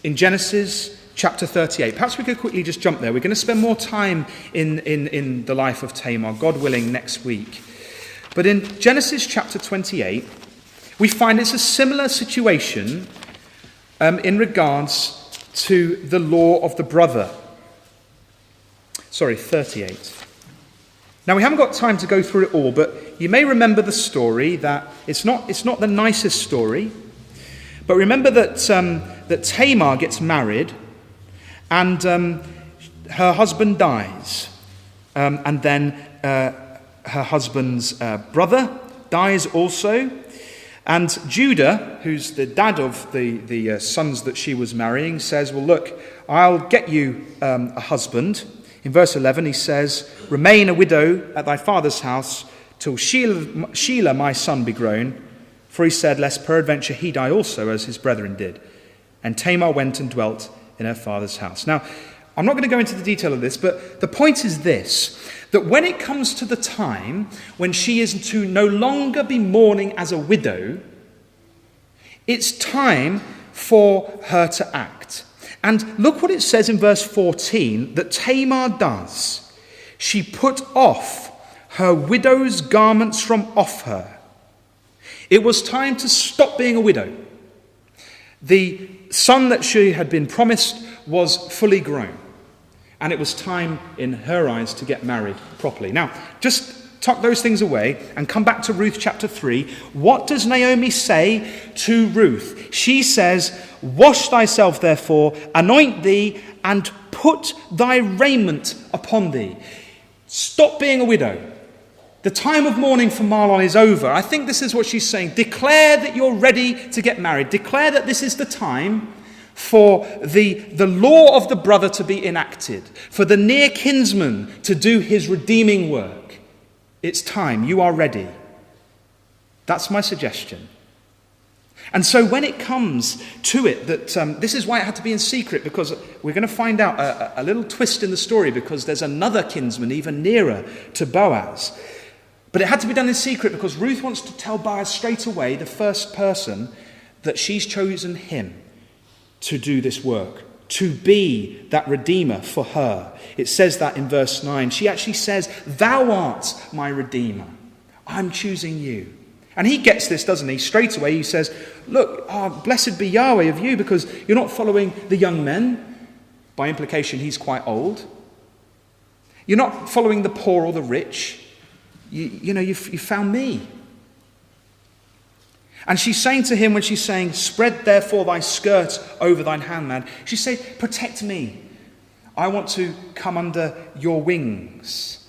in Genesis chapter 38. Perhaps we could quickly just jump there. We're going to spend more time in the life of Tamar, God willing, next week. But in Genesis chapter 28, we find it's a similar situation in regards to the law of the brother. 38. Now, we haven't got time to go through it all, but you may remember the story that it's not the nicest story. But remember that Tamar gets married and her husband dies. And then her husband's brother dies also. And Judah, who's the dad of the sons that she was marrying, says, well, look, I'll get you a husband. In verse 11, he says, remain a widow at thy father's house till Shelah my son be grown. For he said, lest peradventure he die also, as his brethren did. And Tamar went and dwelt in her father's house. Now, I'm not going to go into the detail of this, but the point is this, that when it comes to the time when she is to no longer be mourning as a widow, it's time for her to act. And look what it says in verse 14 that Tamar does. She put off her widow's garments from off her. It was time to stop being a widow. The son that she had been promised was fully grown. And it was time in her eyes to get married properly. Now, just tuck those things away and come back to Ruth chapter 3. What does Naomi say to Ruth? She says, wash thyself therefore, anoint thee, and put thy raiment upon thee. Stop being a widow. The time of mourning for Mahlon is over. I think this is what she's saying. Declare that you're ready to get married. Declare that this is the time for the law of the brother to be enacted, for the near kinsman to do his redeeming work. It's time. You are ready. That's my suggestion. And so when it comes to it, that this is why it had to be in secret, because we're going to find out a little twist in the story, because there's another kinsman even nearer to Boaz. But it had to be done in secret because Ruth wants to tell Boaz straight away, the first person, that she's chosen him to do this work, to be that redeemer for her. It says that in verse 9. She actually says, thou art my redeemer. I'm choosing you. And he gets this, doesn't he? Straight away he says, look, blessed be Yahweh of you, because you're not following the young men. By implication, he's quite old. You're not following the poor or the rich. You found me. And she's saying to him, when she's saying, spread therefore thy skirt over thine handmaid, she's saying, protect me. I want to come under your wings.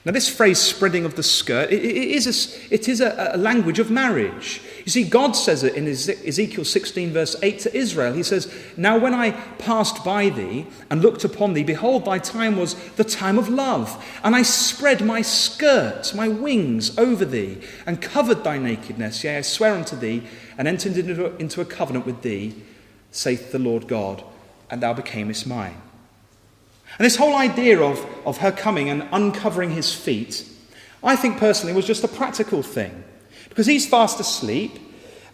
Now this phrase, spreading of the skirt, it is a language of marriage. You see, God says it in Ezekiel 16 verse 8 to Israel. He says, now when I passed by thee and looked upon thee, behold, thy time was the time of love. And I spread my skirt, my wings over thee, and covered thy nakedness. Yea, I swear unto thee, and entered into a covenant with thee, saith the Lord God, and thou becamest mine. And this whole idea of her coming and uncovering his feet, I think personally was just a practical thing. Because he's fast asleep,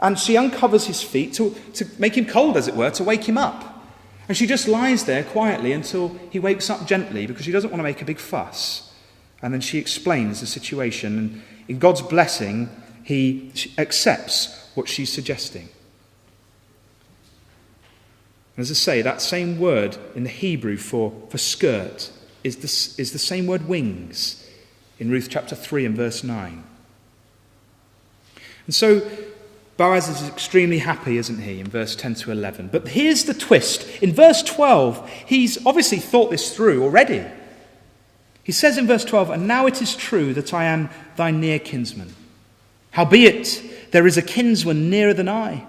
and she uncovers his feet to make him cold, as it were, to wake him up. And she just lies there quietly until he wakes up gently, because she doesn't want to make a big fuss. And then she explains the situation, and in God's blessing, he accepts what she's suggesting. And as I say, that same word in the Hebrew for skirt is the same word wings in Ruth chapter 3 and verse 9. And so Boaz is extremely happy, isn't he, in verse 10 to 11. But here's the twist. In verse 12, he's obviously thought this through already. He says in verse 12, "And now it is true that I am thy near kinsman. Howbeit, there is a kinsman nearer than I."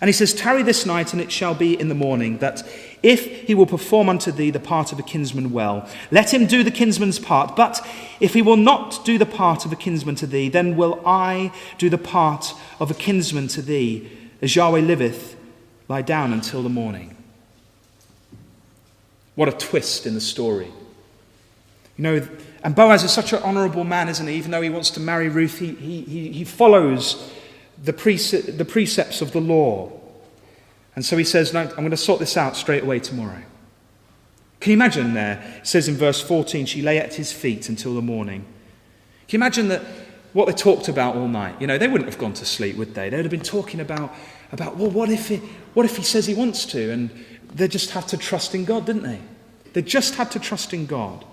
And he says, "Tarry this night, and it shall be in the morning, that if he will perform unto thee the part of a kinsman well, let him do the kinsman's part. But if he will not do the part of a kinsman to thee, then will I do the part of a kinsman to thee. As Yahweh liveth, lie down until the morning." What a twist in the story. You know, and Boaz is such an honourable man, isn't he? Even though he wants to marry Ruth, he follows the precepts of the law. And so he says, "No, I'm going to sort this out straight away tomorrow." Can you imagine there? It says in verse 14, "She lay at his feet until the morning." Can you imagine that what they talked about all night? You know, they wouldn't have gone to sleep, would they? They would have been talking about well, what if he says he wants to? And they just had to trust in God, didn't they? They just had to trust in God.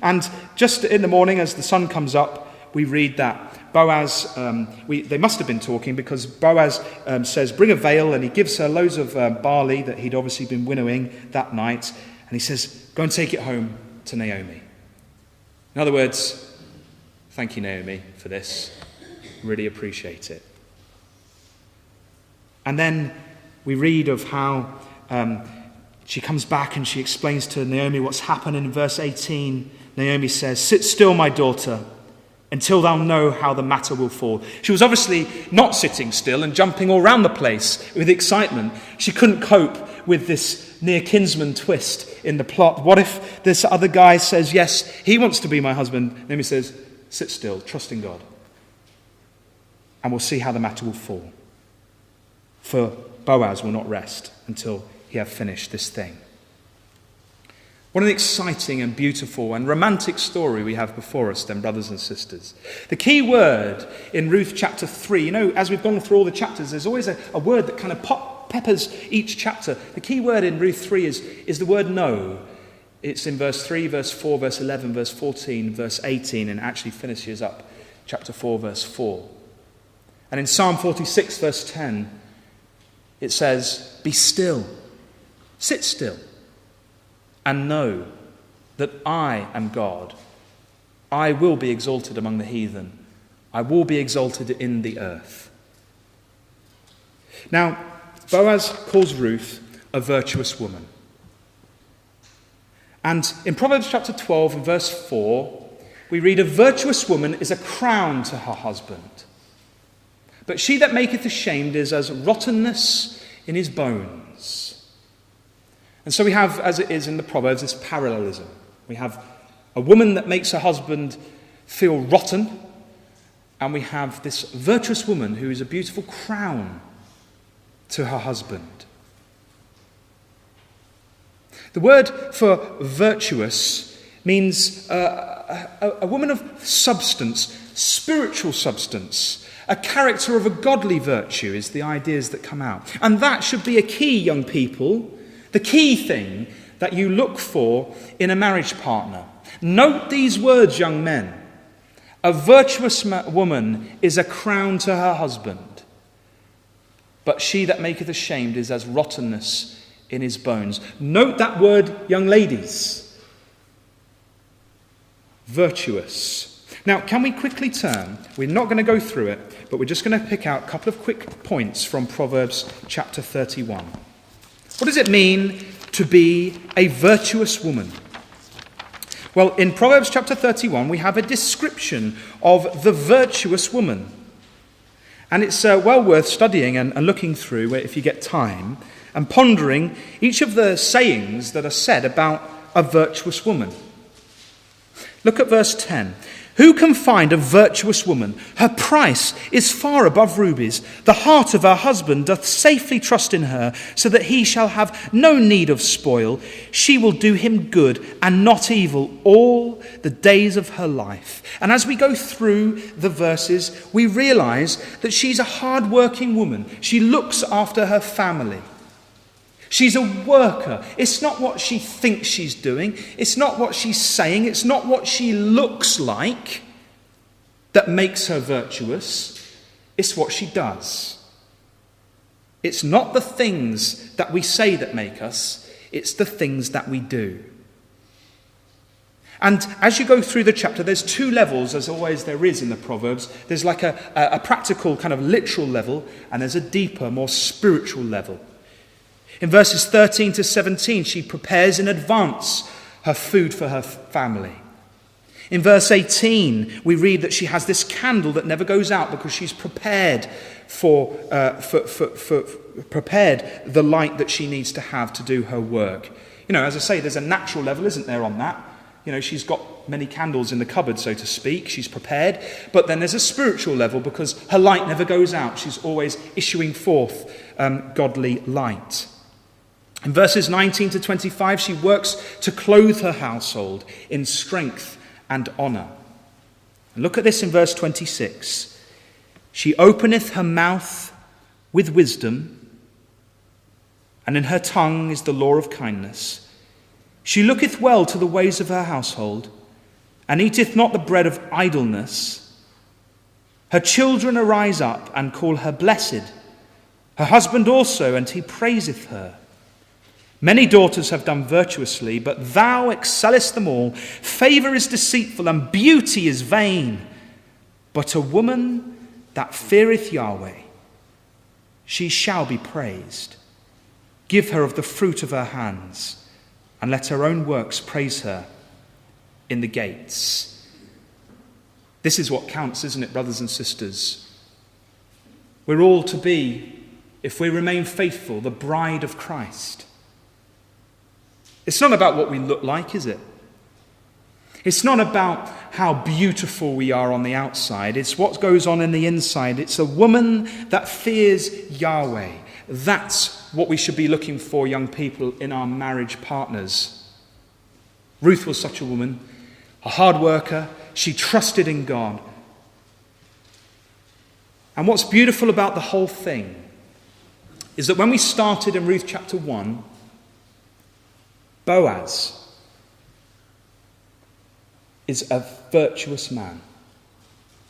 And just in the morning, as the sun comes up, we read that Boaz, they must have been talking, because Boaz says, "Bring a veil," and he gives her loads of barley that he'd obviously been winnowing that night. And he says, "Go and take it home to Naomi." In other words, thank you, Naomi, for this. Really appreciate it. And then we read of how she comes back and she explains to Naomi what's happened. In verse 18, Naomi says, "Sit still, my daughter, until thou know how the matter will fall." She was obviously not sitting still and jumping all around the place with excitement. She couldn't cope with this near kinsman twist in the plot. What if this other guy says, "Yes, he wants to be my husband"? Naomi says, "Sit still, trust in God, and we'll see how the matter will fall. For Boaz will not rest until he have finished this thing." What an exciting and beautiful and romantic story we have before us then, brothers and sisters. The key word in Ruth chapter 3, you know, as we've gone through all the chapters, there's always a word that kind of peppers each chapter. The key word in Ruth 3 is the word "no." It's in verse 3, verse 4, verse 11, verse 14, verse 18, and actually finishes up chapter 4, verse 4. And in Psalm 46, verse 10, it says, "Be still, sit still, and know that I am God. I will be exalted among the heathen. I will be exalted in the earth." Now, Boaz calls Ruth a virtuous woman. And in Proverbs chapter 12 and verse 4, we read, "A virtuous woman is a crown to her husband. But she that maketh ashamed is as rottenness in his bones." And so we have, as it is in the Proverbs, this parallelism. We have a woman that makes her husband feel rotten, and we have this virtuous woman who is a beautiful crown to her husband. The word for virtuous means a woman of substance, spiritual substance. A character of a godly virtue is the ideas that come out. And that should be a key, young people, the key thing that you look for in a marriage partner. Note these words, young men. A virtuous woman is a crown to her husband, but she that maketh ashamed is as rottenness in his bones. Note that word, young ladies. Virtuous. Now, can we quickly turn? We're not going to go through it, but we're just going to pick out a couple of quick points from Proverbs chapter 31. What does it mean to be a virtuous woman? Well, in Proverbs chapter 31, we have a description of the virtuous woman. And it's well worth studying and looking through if you get time, and pondering each of the sayings that are said about a virtuous woman. Look at verse 10. "Who can find a virtuous woman? Her price is far above rubies. The heart of her husband doth safely trust in her, so that he shall have no need of spoil. She will do him good and not evil all the days of her life." And as we go through the verses, we realize that she's a hard-working woman. She looks after her family. She's a worker. It's not what she thinks she's doing. It's not what she's saying. It's not what she looks like that makes her virtuous. It's what she does. It's not the things that we say that make us. It's the things that we do. And as you go through the chapter, there's two levels, as always there is in the Proverbs. There's like a practical, kind of literal level, and there's a deeper, more spiritual level. In verses 13 to 17, she prepares in advance her food for her family. In verse 18, we read that she has this candle that never goes out because she's prepared prepared the light that she needs to have to do her work. You know, as I say, there's a natural level, isn't there, on that? You know, she's got many candles in the cupboard, so to speak. She's prepared. But then there's a spiritual level because her light never goes out. She's always issuing forth godly light. In verses 19 to 25, she works to clothe her household in strength and honour. And look at this in verse 26. She openeth her mouth with wisdom, and in her tongue is the law of kindness. She looketh well to the ways of her household, and eateth not the bread of idleness. Her children arise up and call her blessed, her husband also, and he praiseth her. Many daughters have done virtuously, but thou excellest them all. Favour is deceitful, and beauty is vain. But a woman that feareth Yahweh, she shall be praised. Give her of the fruit of her hands, and let her own works praise her in the gates. This is what counts, isn't it, brothers and sisters? We're all to be, if we remain faithful, the bride of Christ. It's not about what we look like, is it? It's not about how beautiful we are on the outside. It's what goes on in the inside. It's a woman that fears Yahweh. That's what we should be looking for, young people, in our marriage partners. Ruth was such a woman, a hard worker. She trusted in God. And what's beautiful about the whole thing is that when we started in Ruth chapter 1, Boaz is a virtuous man,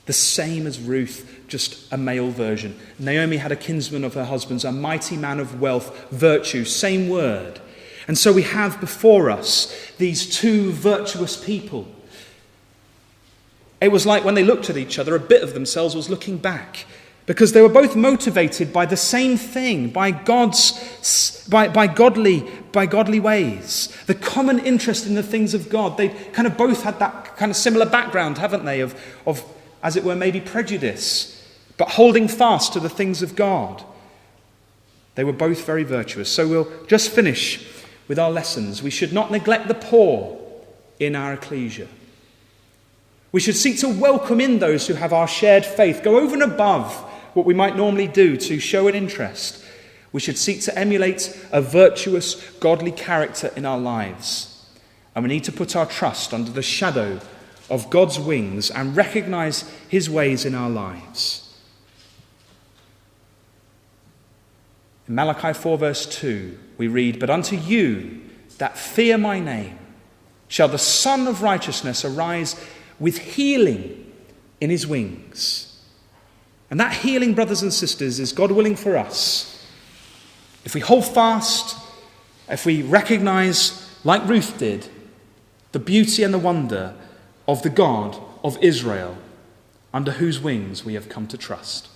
the same as Ruth, just a male version. Naomi had a kinsman of her husband's, a mighty man of wealth, virtue, same word. And so we have before us these two virtuous people. It was like when they looked at each other, a bit of themselves was looking back, because they were both motivated by the same thing, by godly ways, the common interest in the things of God. They kind of both had that kind of similar background, haven't they, of as it were, maybe prejudice, but holding fast to the things of God. They were both very virtuous. So we'll just finish with our lessons. We should not neglect the poor in our ecclesia. We should seek to welcome in those who have our shared faith, go over and above what we might normally do to show an interest. We should seek to emulate a virtuous, godly character in our lives. And we need to put our trust under the shadow of God's wings and recognize his ways in our lives. In Malachi 4 verse 2, we read, "But unto you that fear my name shall the Son of Righteousness arise with healing in his wings." And that healing, brothers and sisters, is God willing for us. If we hold fast, if we recognize, like Ruth did, the beauty and the wonder of the God of Israel, under whose wings we have come to trust.